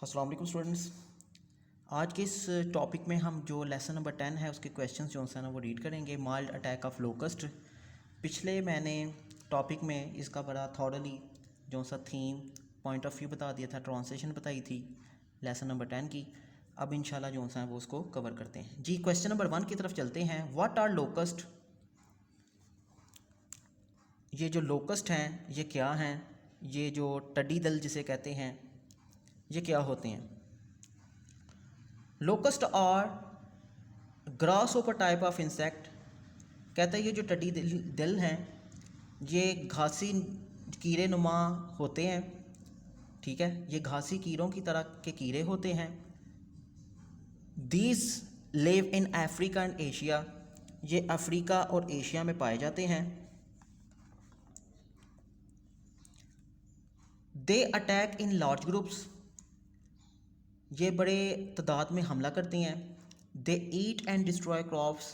अस्सलाम वालेकुम स्टूडेंट्स। आज के इस टॉपिक में हम जो लेसन नंबर 10 है उसके क्वेश्चंस जो हैं ना वो रीड करेंगे। Mild attack of locust. पिछले मैंने टॉपिक में इसका बड़ा थॉरली जो सा थीम पॉइंट ऑफ व्यू बता दिया था, ट्रांसलेशन बताई थी लेसन नंबर 10 की। अब इंशाल्लाह जो सा है वो उसको कवर करते हैं जी। क्वेश्चन नंबर 1 की तरफ चलते हैं। What are locust. ये जो लोकस्ट हैं ये क्या हैं? ये जो टडी दल जिसे कहते हैं ये क्या होते हैं? लोकस्ट आर ग्रास ओपर टाइप ऑफ इंसेक्ट। कहता है ये जो टडी दिल हैं ये घासी कीड़े नुमा होते हैं। ठीक है, ये घासी कीड़ों की तरह के कीड़े होते हैं। These live in Africa and Asia. ये अफ्रीका और एशिया में पाए जाते हैं। They attack in large groups. ये बड़े तादाद में हमला करते हैं। दे ईट एंड डिस्ट्रॉय क्रॉप्स।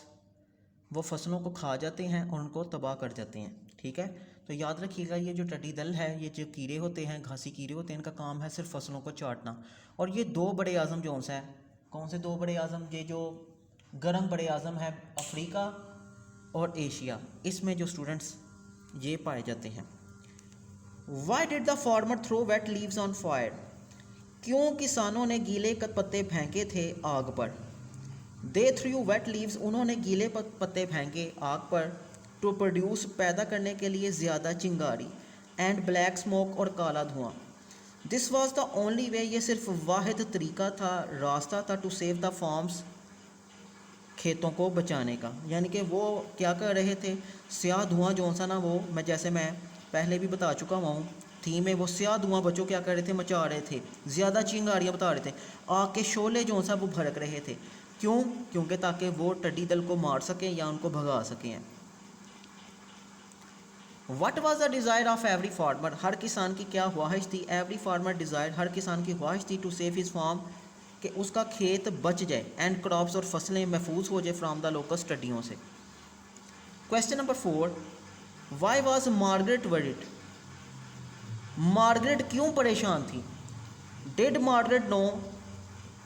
वो फसलों को खा जाते हैं और उनको तबाह कर जाते हैं। ठीक है, तो याद रखिएगा ये जो टडी दल है, ये जो कीड़े होते हैं, घासी कीड़े होते हैं, इनका काम है सिर्फ फसलों को चाटना। और ये दो बड़े आज़म जो हैं, कौन से दो बड़े आज़म? ये जो गर्म बड़े आज़म है अफ्रीका और एशिया, इसमें जो स्टूडेंट्स ये पाए जाते हैं। Why did the farmer throw wet leaves on fire. क्यों किसानों ने गीले पत्ते फेंके थे आग पर? They threw wet leaves. उन्होंने गीले पत्ते फेंके आग पर। To produce. पैदा करने के लिए ज़्यादा चिंगारी। And black smoke. और काला धुआं। This was the only way. ये सिर्फ वाहिद तरीका था, रास्ता था। To save the farms. खेतों को बचाने का। यानी कि वो क्या कर रहे थे? स्याह धुआं जो सा ना, वो मैं जैसे मैं पहले भी बता चुका हुआ हूँ थीम में, वो स्याह धुआं बच्चों क्या कर रहे थे? मचा रहे थे। ज़्यादा चिंगारियाँ बता रहे थे। आग के शोले जो सा वो भड़क रहे थे। क्यों? क्योंकि ताकि वो टड्डी दल को मार सकें या उनको भगा सकें। What was the desire of every farmer. हर किसान की क्या ख्वाहिश थी? Every farmer desire. हर किसान की ख्वाहिश थी टू सेव हिज फार्म, कि उसका खेत बच जाए। And crops. और फसलें महफूज हो जाए फ्राम द लोकस्ट, टड्डियों से। Question number 4। Why was Margaret worried. Margaret क्यों परेशान थी? Did Margaret know.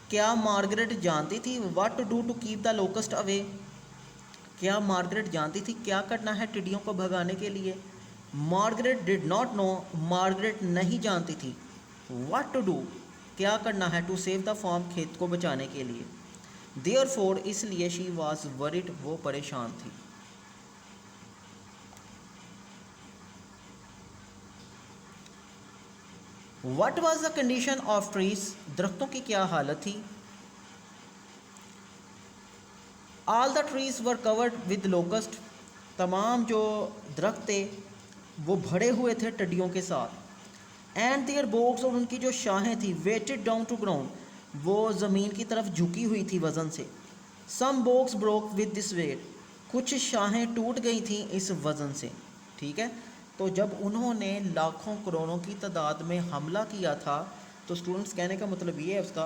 क्या मार्गरेट जानती थी? What to do to keep the locust away. क्या मार्गरेट जानती थी क्या करना है टिड्डियों को भगाने के लिए? Margaret did not know. Margaret नहीं जानती थी। What to do. क्या करना है? To save the farm. खेत को बचाने के लिए। देयरफॉर। इसलिए। She was worried. वो परेशान थी। What was the condition of trees? दरख्तों की क्या हालत थी? All the trees were covered with locust. तमाम जो दरख्त थे वो भरे हुए थे टड्डियों के साथ। And their box. और उनकी जो शाखें थी, वेटेड डाउन टू ग्राउंड, वो ज़मीन की तरफ झुकी हुई थी वज़न से। Some boughs broke with this weight. कुछ शाखें टूट गई थी इस वज़न से। ठीक है, तो जब उन्होंने लाखों करोड़ों की तादाद में हमला किया था, तो स्टूडेंट्स कहने का मतलब ये है उसका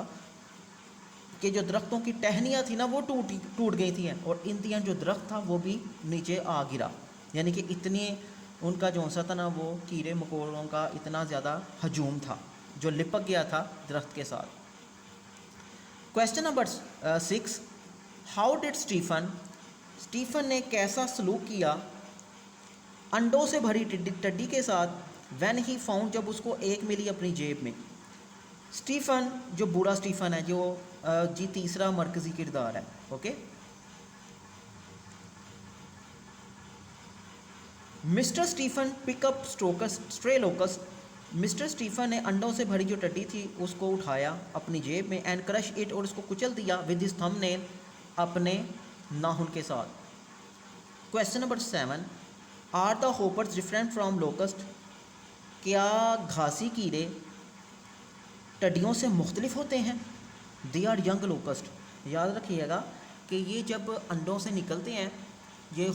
कि जो दरख्तों की टहनियाँ थी ना वो टूट गई थी, और इनतियाँ जो दरख्त था वो भी नीचे आ गिरा। यानी कि इतनी उनका जो सा था ना, वो कीड़े मकोड़ों का इतना ज़्यादा हजूम था जो लिपक गया था दरख्त के साथ। Question number 6। How did Stephen. Stephen ने कैसा सलूक किया अंडों से भरी टड्डी के साथ। When he found. जब उसको एक मिली अपनी जेब में। स्टीफन जो बूढ़ा स्टीफन है, जो जी तीसरा मरकज़ी किरदार है। Okay. Mister Stephen pick up stray locust. Mister Stephen ने अंडों से भरी जो टड्डी थी उसको उठाया अपनी जेब में। And crush it. और उसको कुचल दिया विद हिज थंबनेल। अपने नाखून के साथ। Question number 7। Are the hoppers different from locust. क्या घासी कीड़े टड्डियों से मुख्तलिफ होते हैं? They are young locust. याद रखिएगा कि ये जब अंडों से निकलते हैं ये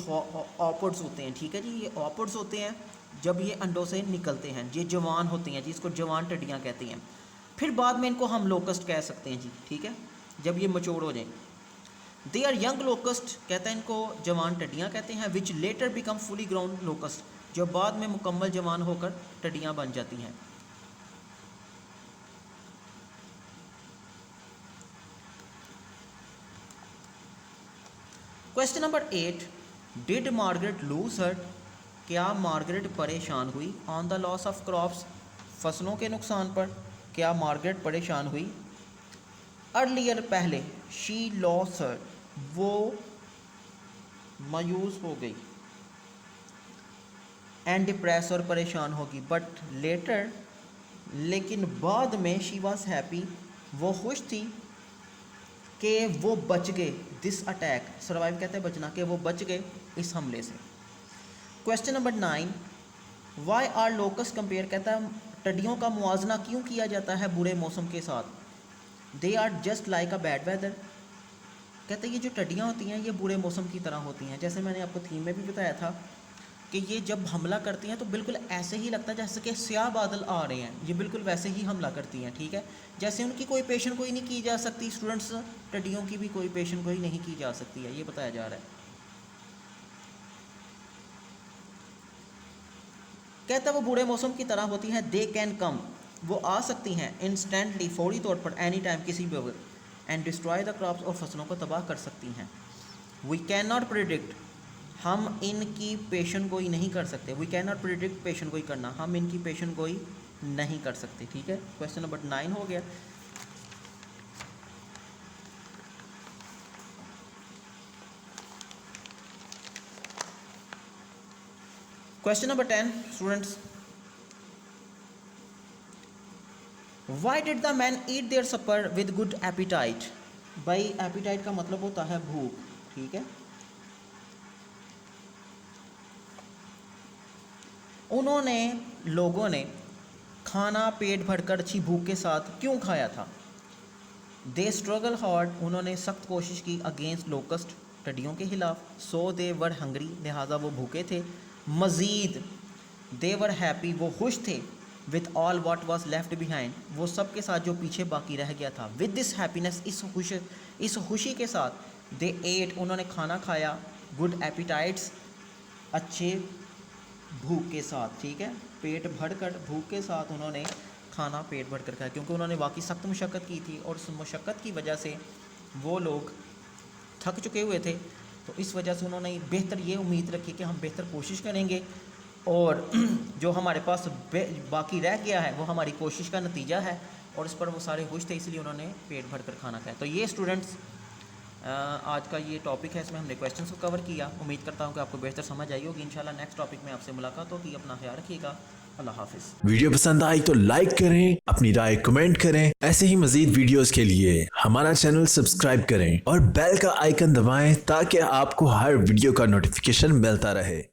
ऑपर्ड्स होते हैं। ठीक है जी, ये ऑपर्ड्स होते हैं जब ये अंडों से निकलते हैं। ये जवान होते हैं, जिसको जवान टड्डियाँ कहते हैं। फिर बाद में इनको हम लोकस्ट कह सकते हैं जी। ठीक है, जब ये मचोड़ हो जाए। दे आर यंग लोकस्ट, कहते हैं इनको जवान टड्डियाँ कहते हैं। Which later become fully grown locust, जो बाद में मुकम्मल जवान होकर टड्डियाँ बन जाती हैं। Question number 8, did Margaret loose hurt, क्या मार्गरेट परेशान हुई on the loss of crops, फसलों के नुकसान पर क्या मार्गरेट परेशान हुई। अर्लियर पहले, शी लॉस हर्ट, वो मायूस हो गई, एंड डिप्रेस और परेशान होगी, बट लेटर लेकिन बाद में, शी वॉज हैप्पी, वो खुश थी कि वो बच गए, दिस अटैक, सर्वाइव कहते हैं बचना, कि वो बच गए इस हमले से। Question number 9, why are locust compare, कहता है टिड्डियों का मुआवजना क्यों किया जाता है बुरे मौसम के साथ। They are just like a bad weather, कहते हैं ये जो टिड्डियाँ होती हैं ये बुरे मौसम की तरह होती हैं। जैसे मैंने आपको थीम में भी बताया था कि ये जब हमला करती हैं तो बिल्कुल ऐसे ही लगता है जैसे कि स्याह बादल आ रहे हैं, ये बिल्कुल वैसे ही हमला करती हैं, ठीक है। जैसे उनकी कोई पेशन कोई नहीं की जा सकती, स्टूडेंट्स टिड्डियों की भी कोई पेशन कोई नहीं की जा सकती है, ये बताया जा रहा है। कहता है वो बुरे मौसम की तरह होती हैं, दे कैन कम, वो आ सकती हैं, इंस्टेंटली, फौरी तौर पर, एनी टाइम, किसी भी वक्त, एंड डिस्ट्रॉय द क्रॉप्स, और फसलों को तबाह कर सकती हैं। वी कैन नॉट प्रिडिक्ट, हम इनकी पेशन गोई नहीं कर सकते, वी कैन नॉट प्रिडिक्ट, पेशन गोई करना, हम इनकी पेशन गोई नहीं कर सकते, ठीक है। क्वेश्चन नंबर 9 हो गया। Question number 10 students, why did the man eat their supper with good appetite. भाई एपिटाइट का मतलब होता है भूख, ठीक है। उन्होंने, लोगों ने खाना पेट भरकर अच्छी भूख के साथ क्यों खाया था। दे स्ट्रगल हार्ड, उन्होंने सख्त कोशिश की, अगेंस्ट लोकस्ट, टिड्डियों के खिलाफ, सो दे वर हंग्री, लिहाजा वो भूखे थे। मज़ीद, दे वर हैप्पी, वो खुश थे, with all what was left behind, वो सब के साथ जो पीछे बाकी रह गया था। विद दिस हैप्पीनेस, इस खुशी के साथ, दे एट, उन्होंने खाना खाया, गुड एपिटाइट्स, अच्छे भूख के साथ, ठीक है। पेट भरकर, भूख के साथ उन्होंने खाना पेट भर कर खाया, क्योंकि उन्होंने वाकई सख्त मशक्क़त की थी और उस मशक्क़त की वजह से वो लोग थक चुके हुए थे। तो इस वजह से उन्होंने बेहतर ये उम्मीद रखी कि हम बेहतर कोशिश करेंगे और जो हमारे पास बाकी रह गया है वो हमारी कोशिश का नतीजा है, और इस पर वो सारे खुश थे, इसलिए उन्होंने पेट भर कर खाना खाया। तो ये स्टूडेंट्स आज का ये टॉपिक है, इसमें हमने क्वेश्चंस को कवर किया। उम्मीद करता हूँ कि आपको बेहतर समझ आई होगी। इंशाल्लाह नेक्स्ट टॉपिक में आपसे मुलाकात होगी। अपना ख्याल रखिएगा। अल्लाह हाफिज़। वीडियो पसंद आई तो लाइक करें, अपनी राय कमेंट करें। ऐसे ही मजीद वीडियोस के लिए हमारा चैनल सब्सक्राइब करें और बेल का आइकन दबाएं ताकि आपको हर वीडियो का नोटिफिकेशन मिलता रहे।